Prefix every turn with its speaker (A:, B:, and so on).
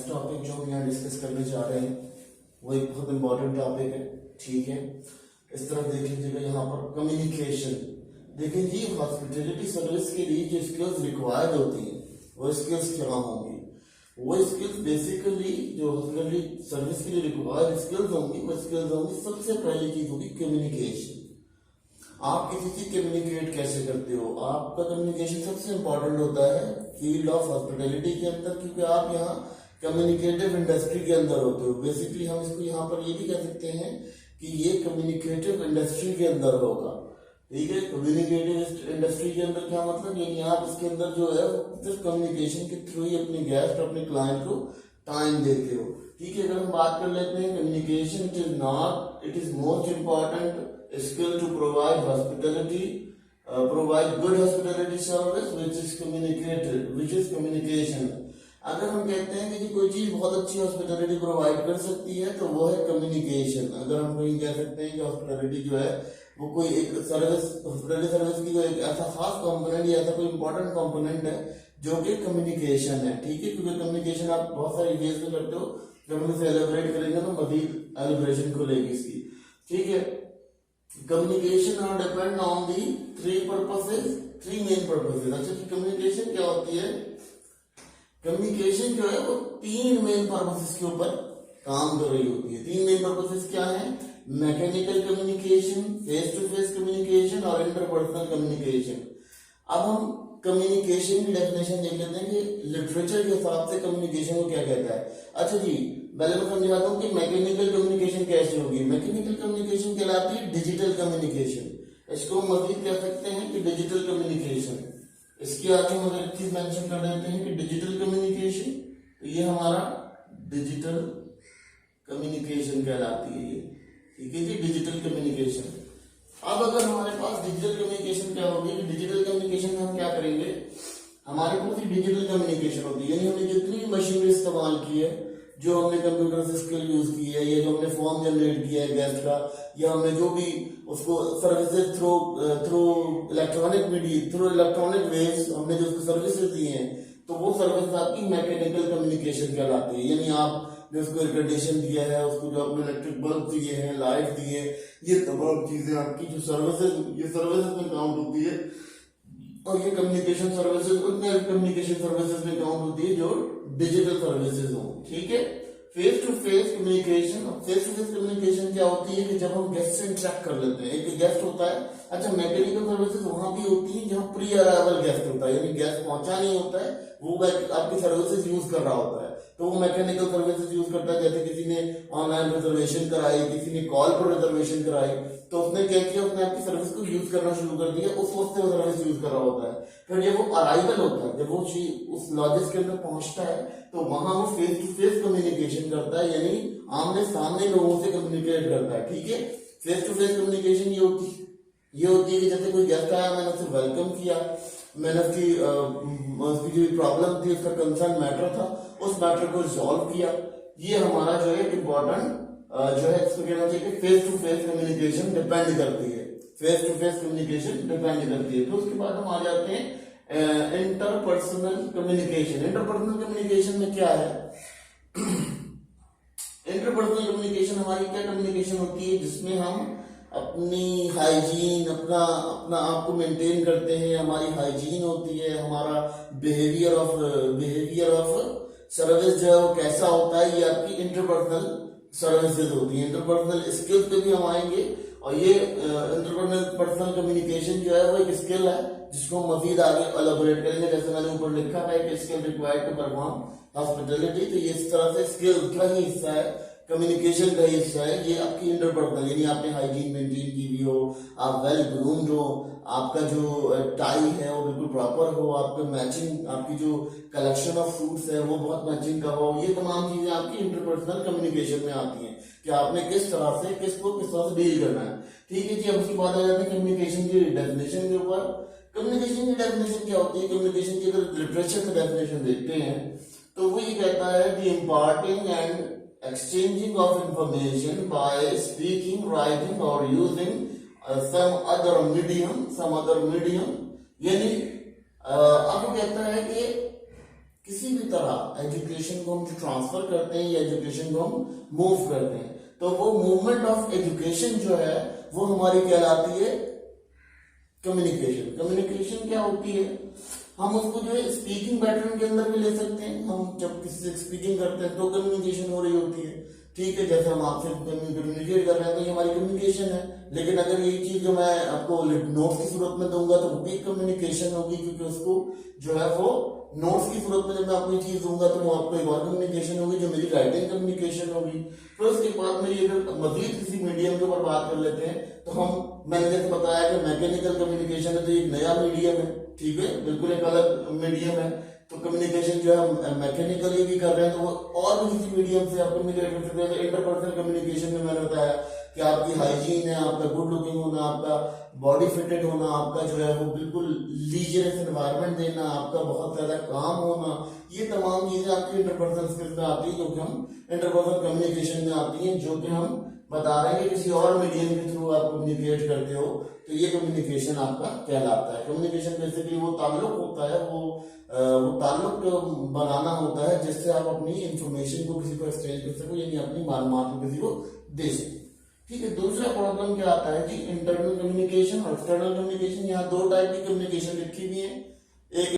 A: Next topic जो हम यहाँ डिस्कस करने जा रहे हैं वो एक बहुत इंपॉर्टेंट टॉपिक है। ठीक है, इस तरफ देख लीजिएगा, यहाँ पर कम्युनिकेशन। देखिए जी, हॉस्पिटैलिटी सर्विस के लिए जो स्किल्स रिक्वायर्ड होती हैं वो स्किल्स क्या होंगी? वो स्किल्स बेसिकली जो हॉस्पिटैलिटी सर्विस के लिए रिक्वायर्ड स्किल्स होंगी वो स्किल्स होंगी, सबसे पहली चीज होगी कम्युनिकेशन। आप किसी से कम्युनिकेट कैसे करते हो? आपका कम्युनिकेशन सबसे इंपॉर्टेंट होता है फील्ड ऑफ हॉस्पिटैलिटी के अंदर, क्योंकि आप यहाँ कम्युनिकेटिव इंडस्ट्री के अंदर होते हो। बेसिकली हम इसको यहाँ पर ये भी कह सकते हैं कि ये कम्युनिकेटिव इंडस्ट्री के अंदर होगा। ठीक है, कम्युनिकेटिव इंडस्ट्री के अंदर क्या मतलब, यानी आप इसके अंदर जो है सिर्फ कम्युनिकेशन के थ्रू ही अपने गेस्ट अपने क्लाइंट को टाइम देते हो। ठीक है, अगर हम बात कर लेते हैं communication, it is most important skill to provide hospitality, provide good hospitality service which is communication. अगर हम कहते हैं कि कोई चीज बहुत अच्छी हॉस्पिटैलिटी प्रोवाइड कर सकती है तो वो है कम्युनिकेशन। अगर हम कहीं कह सकते हैं कि हॉस्पिटैलिटी जो है वो कोई एक सर्विस, हॉस्पिटैलिटी सर्विस की कोई एक ऐसा खास कंपोनेंट या ऐसा कोई इंपॉर्टेंट कंपोनेंट है जो कि कम्युनिकेशन है। ठीक है, क्योंकि कम्युनिकेशन आप बहुत सारी वेज में करते हो, जब हम इसे एलिब्रेट करेंगे तो मजीद एलिब्रेशन खुलेगी इसकी। ठीक है, communication are depend on the three main purposes. अच्छा, कम्युनिकेशन क्या होती है? कम्युनिकेशन जो है वो तीन मेन पर्पसेस के ऊपर काम कर रही होती है। तीन मेन पर्पसेस क्या है? Mechanical communication, face to face communication और इंटरपर्सनल कम्युनिकेशन। अब हम कम्युनिकेशन की डेफिनेशन देख लेते हैं कि लिटरेचर के हिसाब से कम्युनिकेशन को क्या कहता है। अच्छा जी, पहले मैं समझाता हूँ कि मैकेनिकल कम्युनिकेशन कैसे होगी। मैकेनिकल कम्युनिकेशन कहलाती है डिजिटल कम्युनिकेशन। इसको मजीद कह सकते हैं कि डिजिटल कम्युनिकेशन। इसके आगे हम अगर एक चीज मेंशन कर देते हैं कि डिजिटल कम्युनिकेशन, तो ये हमारा डिजिटल कम्युनिकेशन कहलाती है ये। ठीक है जी, डिजिटल कम्युनिकेशन। अब अगर हमारे पास डिजिटल कम्युनिकेशन क्या होगी, डिजिटल कम्युनिकेशन में हम क्या करेंगे, हमारे पास डिजिटल कम्युनिकेशन होती है, यानी हमने जितनी मशीनरी इस्तेमाल की है, जो हमने कंप्यूटर से स्किल यूज की है, या जो हमने फॉर्म जनरेट किया है गेस्ट का, या हमने जो भी उसको सर्विसेज थ्रू इलेक्ट्रॉनिक वेव्स हमने जो उसको सर्विसेज दी हैं, तो वो सर्विस आपकी मैकेनिकल कम्युनिकेशन कहलाती है। यानी आप जो उसको एयर कंडीशन दिया है, उसको जो आपने इलेक्ट्रिक बल्ब दिए हैं, लाइट दिए, ये तमाम चीजें आपकी जो सर्विसेज, ये सर्विसेज में काउंट होती है। और ये कम्युनिकेशन सर्विसेज उतने कम्युनिकेशन सर्विसेज में काउंट होती है जो डिजिटल सर्विसेज हो। ठीक है, face to face communication. Face to face communication क्या होती है कि जब हम गेस्ट से इंटरेक्ट कर लेते हैं, एक गेस्ट होता है। अच्छा, मैकेनिकल सर्विसेज वहां भी होती है जहां प्री अराइवल गेस्ट होता है, यानी गेस्ट पहुंचा नहीं होता है, वो आपकी सर्विसेज यूज कर रहा होता है, तो वो मैकेनिकल सर्विसेज यूज करता है। जैसे किसी ने ऑनलाइन रिजर्वेशन कराई, किसी ने कॉल पर रिजर्वेशन कराई, तो उसने क्या किया, उसने आपकी सर्विस को यूज करना शुरू कर दिया, उस वक्त वो सर्विस यूज कर रहा होता है। फिर जब वो अराइवल होता है, जब वो उस लॉजेस के अंदर पहुंचता है, तो वहां वो फेस टू फेस कम्युनिकेशन करता है, यानी आमने सामने लोगों से कम्युनिकेट करता है। ठीक है, फेस टू फेस कम्युनिकेशन ये होती है कि जैसे कोई गेस्ट आया, मैंने उसे वेलकम किया, मैंने उसकी जो प्रॉब्लम थी, उसका कंसर्न मैटर था, उस मैटर को रिजॉल्व किया। ये हमारा जो है इम्पोर्टेंट जो है इसको कहना चाहिए कि face to face communication depend करती है, face to face communication depend करती है। तो उसके बाद हम आ जाते हैं इंटरपर्सनल कम्युनिकेशन। इंटरपर्सनल कम्युनिकेशन में क्या है? इंटरपर्सनल कम्युनिकेशन हमारी क्या कम्युनिकेशन होती है जिसमें हम अपनी हाइजीन, अपना आप को मेंटेन करते हैं, हमारी हाइजीन होती है, हमारा बिहेवियर ऑफ सर्विस जो है वो कैसा होता है, ये आपकी इंटरपर्सनल सर्विसेज होती है। इंटरपर्सनल स्किल्स पे भी हम आएंगे, और ये इंटरपर्सनल कम्युनिकेशन जो है वो एक स्किल है जिसको हम मजीद आगे एलाबोरेट करेंगे। जैसे मैंने ऊपर लिखा था कि skill required to perform hospitality, तो ये इस तरह से स्किल का ही हिस्सा है, कम्युनिकेशन का ही हिस्सा है। ये आपकी इंटरपर्सनल, यानी आपने हाइजीन मेंटेन की भी हो, आप वेल ग्रूम्ड हो, आपका जो टाई है वो बिल्कुल प्रॉपर हो, आपका मैचिंग, आपकी जो कलेक्शन ऑफ फ्रूट्स है वो बहुत मैचिंग का हो। ये तमाम चीजें आपकी इंटरपर्सनल कम्युनिकेशन में आती हैं कि आपने किस तरह से किस तरह से डील करना है। ठीक है जी, अब उसके बाद आ जाते हैं कम्युनिकेशन की डेफिनेशन के ऊपर। कम्युनिकेशन की डेफिनेशन क्या होती है? कम्युनिकेशन की अगर लिटरेचर की डेफिनेशन देखते हैं तो वो ये कहता है कि imparting and exchanging of information by speaking, writing or using some other medium, यानी अब कहता है कि किसी भी तरह एजुकेशन को हम जो ट्रांसफर करते हैं या एजुकेशन को हम मूव करते हैं, तो वो मूवमेंट ऑफ एजुकेशन जो है वो हमारी कहलाती है कम्युनिकेशन। कम्युनिकेशन क्या होती है, हम उसको जो है स्पीकिंग पैटर्न के अंदर भी ले सकते हैं। हम जब किसी से स्पीकिंग करते हैं तो कम्युनिकेशन हो रही होती है, ठीक है, जैसे हम आपसे कम्युनिकेट कर रहे हैं तो ये हमारी कम्युनिकेशन है। लेकिन अगर यही चीज जो मैं आपको नोट्स की सूरत में दूंगा तो वो भी कम्युनिकेशन होगी, क्योंकि उसको जो है वो नोट्स की सूरत में जब मैं आपको ये चीज दूंगा तो वो आपको एक और कम्युनिकेशन होगी जो मेरी राइटिंग कम्युनिकेशन होगी। फिर उसके बाद में ये अगर मजीद किसी मीडियम के ऊपर बात कर लेते हैं तो मैंने जैसे बताया कि मैकेनिकल कम्युनिकेशन है तो एक नया मीडियम है, ठीक है, बिल्कुल एक अलग मीडियम है। तो कम्युनिकेशन जो है हम मैकेनिकली भी कर रहे हैं तो वो और भी किसी मीडियम से आप कम्युनिकेट कर सकते हैं। इंटरपर्सनल कम्युनिकेशन में मैंने बताया कि आपकी हाइजीन है, आपका गुड लुकिंग होना, आपका बॉडी फिटेड होना, आपका जो है वो बिल्कुल लीजरस एनवायरनमेंट देना, आपका बहुत ज्यादा काम होना, ये तमाम चीजें आपकी इंटरपर्सनल स्किल्स में आती है जो कि हम इंटरपर्सनल कम्युनिकेशन में आती हैं, जो कि हम बता रहे हैं कि किसी और मीडियम के थ्रू आप कम्युनिकेट करते हो तो ये कम्युनिकेशन आपका कहलाता है। कम्युनिकेशन बेसिकली वो ताल्लुक होता है, वो ताल्लुक बनाना होता है जिससे आप अपनी इंफॉर्मेशन को किसी को एक्सचेंज कर सको, यानी अपनी मालूमात को किसी को दे सको, ठीक है। दूसरा प्रॉब्लम क्या आता है कि इंटरनल कम्युनिकेशन और एक्सटर्नल कम्युनिकेशन। यहाँ दो टाइप की कम्युनिकेशन लिखी हुई है, एक